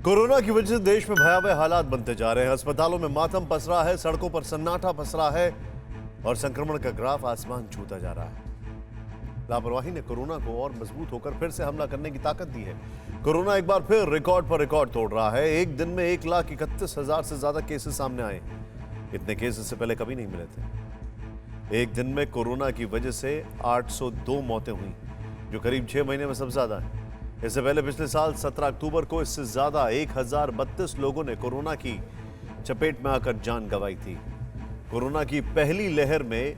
Corona की वजह से देश में भयावह हालात बनते जा रहे हैं। अस्पतालों में मातम पसरा है, सड़कों पर सन्नाटा पसरा है और संक्रमण का ग्राफ आसमान छूता जा रहा है। लापरवाही ने कोरोना को और मजबूत होकर फिर से हमला करने की ताकत दी है। कोरोना एक बार फिर रिकॉर्ड पर रिकॉर्ड तोड़ रहा है। एक दिन में 1,31,000 से ज्यादा केसेस सामने आए। इतने केसेस से पहले कभी नहीं मिले थे। एक दिन में कोरोना की वजह से 802 मौतें हुई, जो करीब 6 महीने में सबसे ज्यादा है। इससे पहले पिछले साल 17 अक्टूबर को इससे ज्यादा 1032 लोगों ने कोरोना की चपेट में आकर जान गंवाई थी। कोरोना की पहली लहर में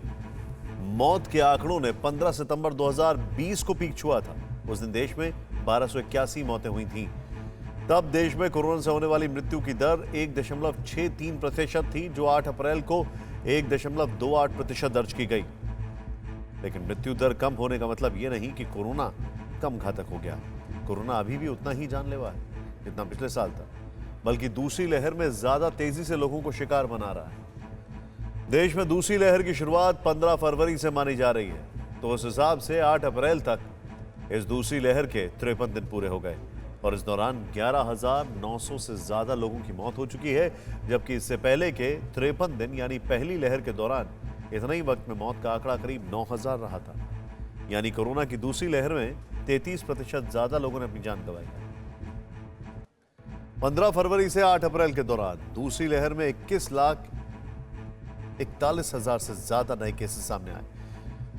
मौत के आंकड़ों ने 15 सितंबर 2020 को पीक छुआ था। उस दिन देश में 1281 मौतें हुई थीं। तब देश में कोरोना से होने वाली मृत्यु की दर 1.63% थी, जो 8 अप्रैल को 1.28% दर्ज की गई। लेकिन मृत्यु दर कम होने का मतलब यह नहीं कि कोरोना कम घातक हो गया। कोरोना अभी भी उतना ही जानलेवा है जितना पिछले साल था, बल्कि दूसरी लहर में ज्यादा तेजी से लोगों को शिकार बना रहा है। देश में दूसरी लहर की शुरुआत 15 फरवरी से मानी जा रही है, तो उस हिसाब से 8 अप्रैल तक इस दूसरी लहर के 53 दिन पूरे हो गए और इस दौरान 11,900 से ज्यादा लोगों की मौत हो चुकी है, जबकि इससे पहले के 53 दिन यानी पहली लहर के दौरान इतना ही वक्त में मौत का आंकड़ा करीब 9,000 रहा था। यानी कोरोना की दूसरी लहर में 33% ज्यादा लोगों ने अपनी जान गंवाई। 15 फरवरी से 8 अप्रैल के दौरान दूसरी लहर में 21,41,000 से ज्यादा नए केसेस सामने आए,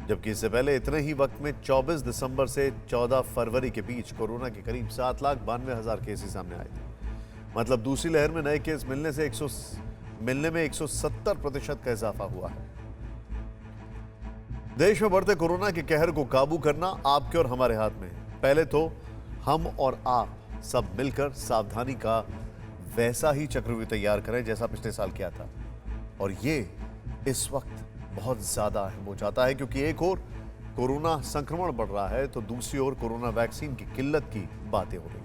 जबकि इससे पहले इतने ही वक्त में 24 दिसंबर से 14 फरवरी के बीच कोरोना के करीब 7,92,000 केसेस सामने आए थे। मतलब दूसरी लहर में नए केस मिलने में 170% का इजाफा हुआ है। देश में बढ़ते कोरोना के कहर को काबू करना आपके और हमारे हाथ में है। पहले तो हम और आप सब मिलकर सावधानी का वैसा ही चक्रव्यूह तैयार करें जैसा पिछले साल किया था। और ये इस वक्त बहुत ज्यादा अहम हो जाता है, क्योंकि एक ओर कोरोना संक्रमण बढ़ रहा है तो दूसरी ओर कोरोना वैक्सीन की किल्लत की बातें हो रही हैं।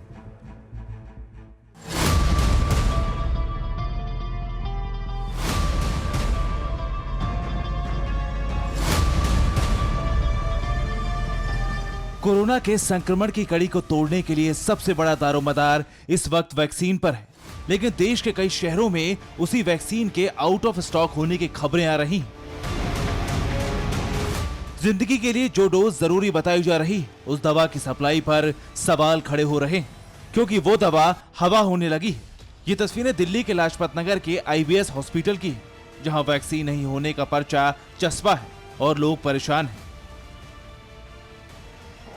कोरोना के संक्रमण की कड़ी को तोड़ने के लिए सबसे बड़ा दारोमदार इस वक्त वैक्सीन पर है, लेकिन देश के कई शहरों में उसी वैक्सीन के आउट ऑफ स्टॉक होने की खबरें आ रही। जिंदगी के लिए जो डोज जरूरी बताई जा रही, उस दवा की सप्लाई पर सवाल खड़े हो रहे, क्योंकि वो दवा हवा होने लगी। ये तस्वीरें दिल्ली के लाजपत नगर के IBS हॉस्पिटल की, जहां वैक्सीन नहीं होने का पर्चा चस्पा है और लोग परेशान हैं।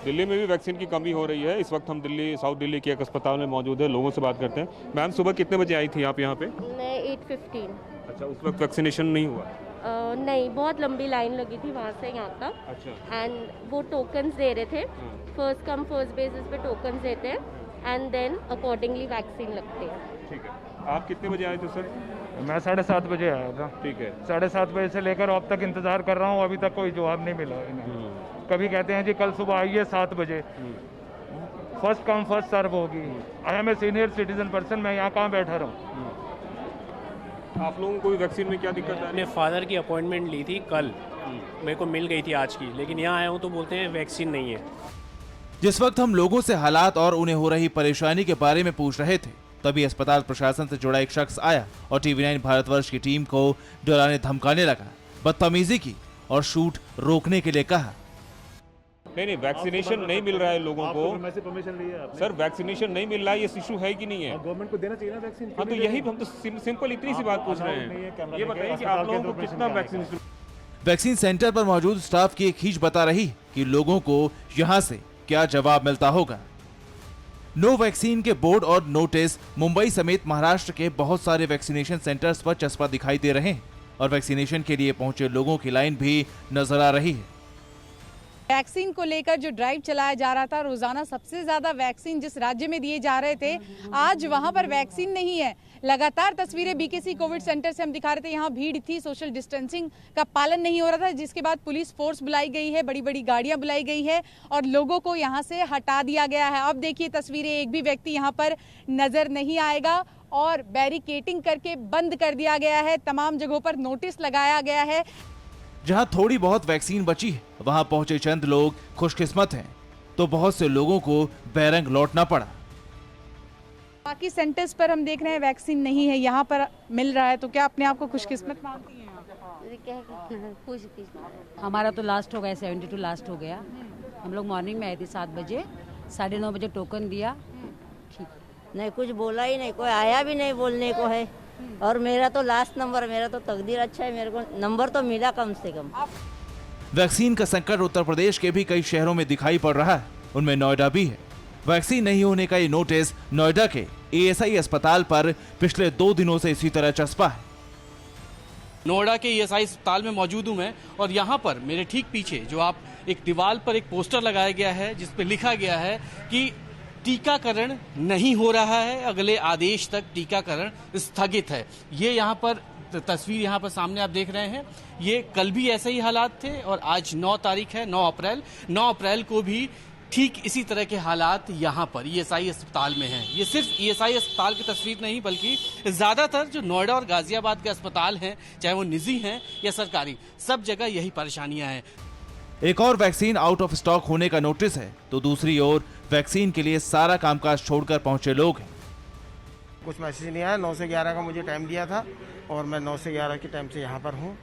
दिल्ली में भी वैक्सीन की कमी हो रही है। इस वक्त हम साउथ दिल्ली के एक अस्पताल में मौजूद है, लोगों से बात करते हैं। मैम, सुबह कितने बजे आई थी आप यहाँ पे? मैं 8:15। अच्छा, उस वक्त वैक्सीनेशन नहीं हुआ? नहीं, बहुत लंबी लाइन लगी थी वहाँ से यहाँ तक। अच्छा। एंड वो टोकन्स दे रहे थे, फर्स्ट कम फर्स्ट बेसिस पे टोकन्स देते हैं एंड देन अकॉर्डिंगली वैक्सीन लगते हैं। ठीक है। आप कितने बजे आए थे सर? मैं 7:30 बजे आया था। ठीक है। 7:30 बजे से लेकर अब तक इंतजार कर रहा हूँ, अभी तक कोई जवाब नहीं मिला इन्हें। कभी कहते हैं जी कल सुबह आइए 7 बजे। फर्स्ट कम फर्स्ट सर्व होगी। I am a senior citizen person, मैं यहाँ कहाँ बैठा रहा हूँ। आप लोगों को भी वैक्सीन में क्या दिक्कत है? मैंने फादर की अपॉइंटमेंट ली थी कल, मेरे को मिल गई थी आज की, लेकिन यहाँ आया हूँ तो बोलते हैं वैक्सीन नहीं है। जिस वक्त हम लोगों से हालात और उन्हें हो रही परेशानी के बारे में पूछ रहे थे, तभी अस्पताल प्रशासन से जुड़ा एक शख्स आया और TV9 भारतवर्ष की टीम को डराने धमकाने लगा, बदतमीजी की और शूट रोकने के लिए कहा। नहीं, वैक्सीनेशन नहीं मिल रहा है लोगों को। परमिशन ली है आपने? सर, वैक्सीनेशन नहीं मिल रहा है, ये इशू है कि नहीं है? गवर्नमेंट को देना चाहिए ना वैक्सीन। हाँ, तो यही हम तो सिंपल इतनी सी बात पूछ रहे हैं। ये बताइए कि आप लोगों को कितना वैक्सीनेशन? वैक्सीन सेंटर पर मौजूद स्टाफ की एक खींच बता रही कि लोगों को यहाँ से क्या जवाब मिलता होगा। नो वैक्सीन के बोर्ड और नोटिस मुंबई समेत महाराष्ट्र के बहुत सारे वैक्सीनेशन सेंटर्स पर चस्पा दिखाई दे रहे हैं और वैक्सीनेशन के लिए पहुंचे लोगों की लाइन भी नजर आ रही है। वैक्सीन को लेकर जो ड्राइव चलाया जा रहा था, रोजाना सबसे ज्यादा वैक्सीन जिस राज्य में दिए जा रहे थे, आज वहां पर वैक्सीन नहीं है। लगातार तस्वीरें BKC कोविड सेंटर से हम दिखा रहे थे, यहाँ भीड़ थी, सोशल डिस्टेंसिंग का पालन नहीं हो रहा था, जिसके बाद पुलिस फोर्स बुलाई गई है, बड़ी बड़ी गाड़ियां बुलाई गई है और लोगों को यहाँ से हटा दिया गया है। अब देखिए तस्वीरें, एक भी व्यक्ति यहाँ पर नजर नहीं आएगा और बैरिकेटिंग करके बंद कर दिया गया है। तमाम जगहों पर नोटिस लगाया गया है। जहां थोड़ी बहुत वैक्सीन बची है, वहां पहुंचे चंद लोग खुशकिस्मत हैं, तो बहुत से लोगों को बैरंग लौटना पड़ा। बाकी सेंटर्स पर हम देख रहे हैं वैक्सीन नहीं है, यहाँ पर मिल रहा है, तो क्या अपने आप को खुशकिस्मत मानती हैं आप? हमारा तो लास्ट हो गया, 72 लास्ट हो गया। हम लोग मॉर्निंग में आए थे 7 बजे, 9:30 बजे टोकन दिया। ठीक, नहीं कुछ बोला ही नहीं, कोई आया भी नहीं बोलने को है। और मेरा तो लास्ट नंबर, मेरा तो तकदीर अच्छा है, मेरे को नंबर तो मिला कम से कम। वैक्सीन का संकट उत्तर प्रदेश के भी कई शहरों में दिखाई पड़ रहा है, उनमें नोएडा भी है। वैक्सीन नहीं होने का ये नोटिस नोएडा के एएसआई अस्पताल पर पिछले 2 दिनों से इसी तरह चस्पा है। नोएडा के ईएसआई अस्पताल में मौजूद हूं मैं, और यहाँ पर मेरे ठीक पीछे जो आप एक दीवार पर एक पोस्टर लगाया गया है जिस पर लिखा गया है कि टीकाकरण नहीं हो रहा है, अगले आदेश तक टीकाकरण स्थगित है। ये यहाँ पर तस्वीर यहाँ पर सामने आप देख रहे हैं, ये कल भी ऐसे ही हालात थे और आज 9 तारीख है, 9 अप्रैल को भी ठीक इसी तरह के हालात यहाँ पर ईएसआई अस्पताल में हैं। ये सिर्फ ईएसआई अस्पताल की तस्वीर नहीं, बल्कि ज्यादातर जो नोएडा और गाजियाबाद के अस्पताल हैं, चाहे वो निजी हैं या सरकारी, सब जगह यही परेशानियां हैं। एक और वैक्सीन आउट ऑफ स्टॉक होने का नोटिस है, तो दूसरी ओर वैक्सीन के लिए सारा कामकाज छोड़कर पहुंचे लोग हैं। कुछ मैसेज नहीं आया, 9 से 11 का मुझे टाइम दिया था और मैं 9 से 11 के टाइम से यहाँ पर हूँ,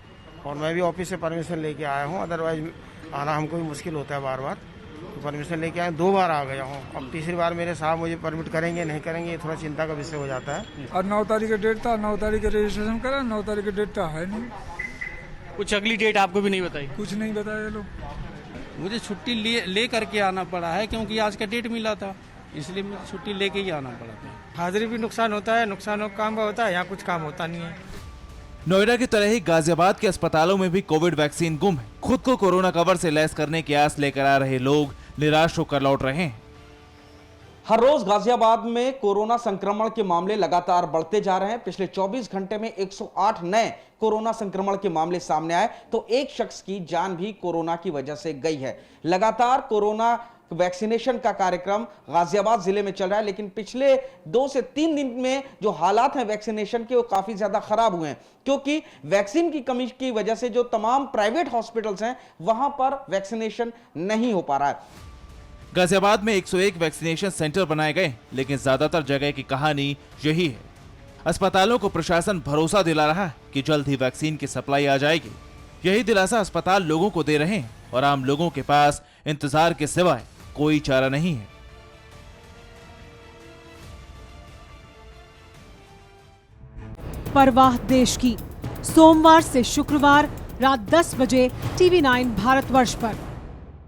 और मैं भी ऑफिस से परमिशन लेके आया हूँ। अदरवाइज आना हमको भी मुश्किल होता है बार बार, तो परमिशन लेके आया, 2 बार आ गया हूँ। अब तीसरी बार मेरे साहब मुझे परमिट करेंगे नहीं करेंगे, ये थोड़ा चिंता का विषय हो जाता है। और 9 तारीख का डेट था, 9 तारीख का रजिस्ट्रेशन करा, 9 तारीख का डेट था है नहीं, कुछ अगली डेट आपको भी नहीं बताई? कुछ नहीं बताया लोग। मुझे छुट्टी ले करके आना पड़ा है, क्योंकि आज का डेट मिला था, इसलिए मुझे छुट्टी लेके ही आना पड़ा था। हाजिरी भी नुकसान होता है, नुकसान काम का होता है, यहाँ कुछ काम होता नहीं है। नोएडा की तरह ही गाजियाबाद के अस्पतालों में भी कोविड वैक्सीन गुम है। खुद को कोरोना कवर से लैस करने की आस लेकर आ रहे लोग निराश होकर लौट रहे हैं। हर रोज गाजियाबाद में कोरोना संक्रमण के मामले लगातार बढ़ते जा रहे हैं। पिछले 24 घंटे में 108 नए कोरोना संक्रमण के मामले सामने आए, तो एक शख्स की जान भी कोरोना की वजह से गई है। लगातार कोरोना वैक्सीनेशन का कार्यक्रम गाजियाबाद जिले में चल रहा है, लेकिन पिछले 2 से 3 दिन में जो हालात हैं वैक्सीनेशन के, वो काफी ज्यादा खराब हुए हैं, क्योंकि वैक्सीन की कमी की वजह से जो तमाम प्राइवेट हॉस्पिटल्स हैं वहां पर वैक्सीनेशन नहीं हो पा रहा है। गाजियाबाद में 101 वैक्सीनेशन सेंटर बनाए गए, लेकिन ज्यादातर जगह की कहानी यही है। अस्पतालों को प्रशासन भरोसा दिला रहा है कि जल्द ही वैक्सीन की सप्लाई आ जाएगी। यही दिलासा अस्पताल लोगों को दे रहे हैं, और आम लोगों के पास इंतजार के सिवाय कोई चारा नहीं है। परवाह देश की, सोमवार से शुक्रवार रात 10 बजे TV9 भारतवर्ष पर।